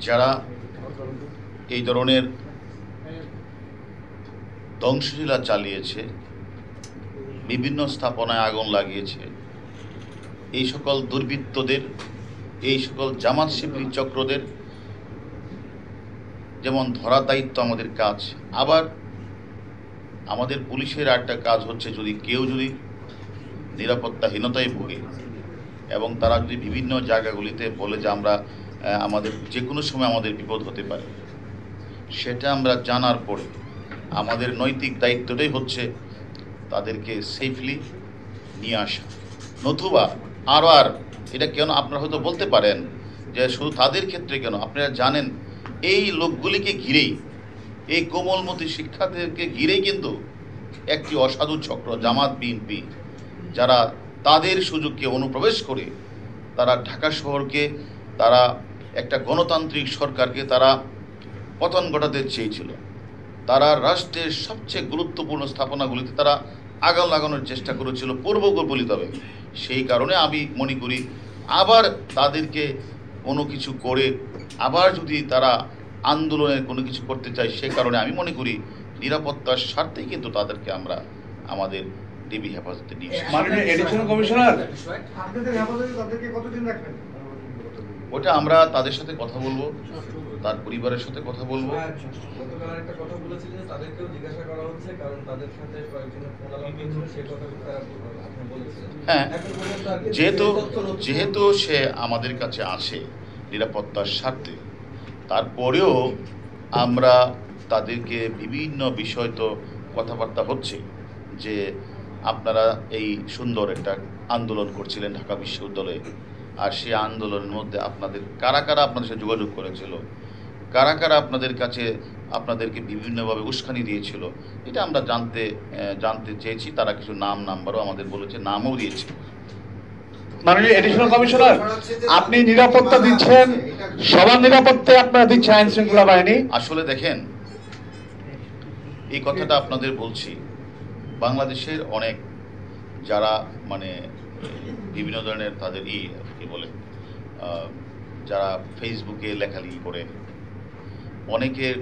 যারা এই ধরনের ধ্বংসলীলা চালিয়েছে, বিভিন্ন স্থাপনায় আগুন লাগিয়েছে, এই সকল দুর্বৃত্তদের, এই সকল জামাত শিবির চক্রদের যেমন ধরার দায়িত্ব আমাদের কাজ। আবার আমাদের পুলিশের একটা কাজ হচ্ছে, যদি কেউ নিরাপত্তাহীনতায় ভোগে এবং তারা যদি বিভিন্ন জায়গাগুলিতে বলে যে আমাদের যে কোনো সময় আমাদের বিপদ হতে পারে, সেটা আমরা জানার পরে আমাদের নৈতিক দায়িত্বটাই হচ্ছে তাদেরকে সেফলি নিয়ে আসা। নতুবা আর এটা কেন আপনারা হয়তো বলতে পারেন যে শুধু তাদের ক্ষেত্রে কেন, আপনারা জানেন এই লোকগুলিকে ঘিরেই, এই কোমলমতি শিক্ষার্থীদেরকে ঘিরেই কিন্তু একটি অসাধু চক্র জামাত বিএনপি, যারা তাদের সুযোগকে অনুপ্রবেশ করে তারা ঢাকা শহরকে, তারা একটা গণতান্ত্রিক সরকারকে তারা পতন ঘটাতে চেয়েছিল। তারা রাষ্ট্রের সবচেয়ে গুরুত্বপূর্ণ স্থাপনাগুলিতে তারা আগুন লাগানোর চেষ্টা করেছিল পূর্বকল্পিতভাবে। সেই কারণে আমি মনে করি আবার তাদেরকে কোনো কিছু করে আবার যদি তারা আন্দোলনের কোনো কিছু করতে চায়, সে কারণে আমি মনে করি নিরাপত্তার স্বার্থেই কিন্তু তাদেরকে আমরা আমাদের ডিবি হেফাজতে নিয়ে এসেছি। মাননীয় এডিশনাল কমিশনার, ওটা আমরা তাদের সাথে কথা বলবো, তার পরিবারের সাথে কথা বলবো। হ্যাঁ, যেহেতু সে আমাদের কাছে আসে নিরাপত্তার স্বার্থে, তারপরেও আমরা তাদেরকে বিভিন্ন বিষয় তো কথাবার্তা হচ্ছে যে আপনারা এই সুন্দর একটা আন্দোলন করছিলেন ঢাকা বিশ্ববিদ্যালয়ে, আর সেই আন্দোলনের মধ্যে কারা আপনাদের সাথে যোগাযোগ করেছিল, কারা আপনাদেরকে বিভিন্নভাবে উস্কানি দিয়েছিল, এটা আমরা জানতে চেয়েছি। তারা কিছু নাম্বারও আমাদের বলেছে, নামও দিয়েছে। মাননীয় এডিশনাল কমিশনার, আপনি নিরাপত্তা দিচ্ছেন, সবার নিরাপত্তা আপনারা দিচ্ছেন আইন শৃঙ্খলা বাহিনী। আসলে দেখেন, এই কথাটা আপনাদের বলছি, বাংলাদেশের অনেক যারা বিভিন্ন ধরনের তাদের কি বলে, যারা ফেসবুকে লেখালেখি করে, অনেকের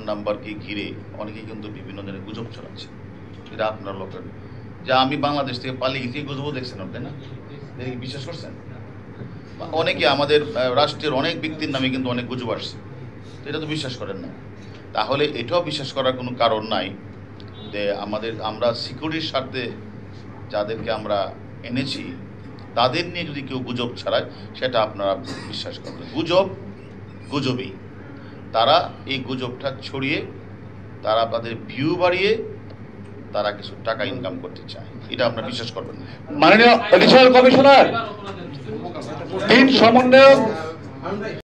নাম্বারকে ঘিরে অনেকে কিন্তু বিভিন্ন ধরনের গুজব ছড়াচ্ছে। এটা আপনার লোকের যে আমি বাংলাদেশ থেকে পালিয়ে গেছি, গুজবও দেখছেন আপনি, না দেখি বিশ্বাস করছেন? অনেকে আমাদের রাষ্ট্রের অনেক ব্যক্তির নামে কিন্তু অনেক গুজব আসছে, এটা তো বিশ্বাস করেন না। তাহলে এটাও বিশ্বাস করার কোনো কারণ নাই যে আমরা সিকিউরিটির স্বার্থে যাদেরকে আমরা এনেছি তাদের নিয়ে যদি কেউ গুজব ছড়ায়, সেটা আপনারা বিশ্বাস করবেন। গুজবই তারা এই গুজবটা ছড়িয়ে তারা তাদের ভিউ বাড়িয়ে তারা কিছু টাকা ইনকাম করতে চায়, এটা আপনারা বিশ্বাস করবেন না। মাননীয় এডিশনাল কমিশনার, তিন সমন্বয়ক